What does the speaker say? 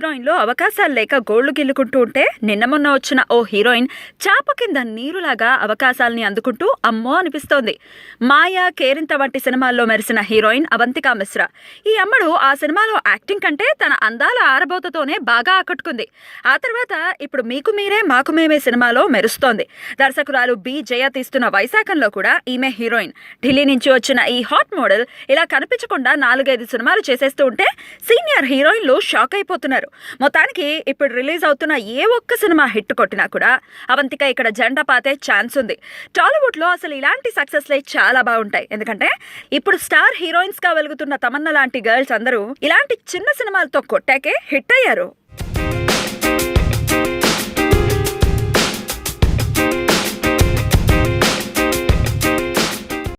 హీరోయిన్లో అవకాశాలు లేక గోళ్లు గిల్లుకుంటూ ఉంటే నిన్న మొన్న వచ్చిన ఓ హీరోయిన్ చాప కింద నీరులాగా అవకాశాలని అందుకుంటూ అమ్మో అనిపిస్తోంది. మాయా, కేరింత వంటి సినిమాల్లో మెరిసిన హీరోయిన్ అవంతిక మిశ్రా. ఈ అమ్మడు ఆ సినిమాలో యాక్టింగ్ కంటే తన అందాల ఆరబోతతోనే బాగా ఆకట్టుకుంది. ఆ తర్వాత ఇప్పుడు మీకు మీరే మాకు మేమే సినిమాలో మెరుస్తోంది. దర్శకురాలు బి జయ తీస్తున్న వైశాఖంలో కూడా ఈమె హీరోయిన్. ఢిల్లీ నుంచి వచ్చిన ఈ హాట్ మోడల్ ఇలా కనిపించకుండా 4-5 సినిమాలు చేసేస్తూ ఉంటే సీనియర్ హీరోయిన్లు షాక్ అయిపోతున్నారు. మొత్తానికి ఇప్పుడు రిలీజ్ అవుతున్న ఏ ఒక్క సినిమా హిట్ కొట్టినా కూడా అవంతిక ఇక్కడ జెండా పాతే ఛాన్స్ ఉంది. టాలీవుడ్లో అసలు ఇలాంటి సక్సెస్లే చాలా బాగుంటాయి. ఎందుకంటే ఇప్పుడు స్టార్ హీరోయిన్స్ గా వెలుగుతున్న తమన్నా లాంటి గర్ల్స్ అందరూ ఇలాంటి చిన్న సినిమాలతో కొట్టాకే హిట్ అయ్యారు.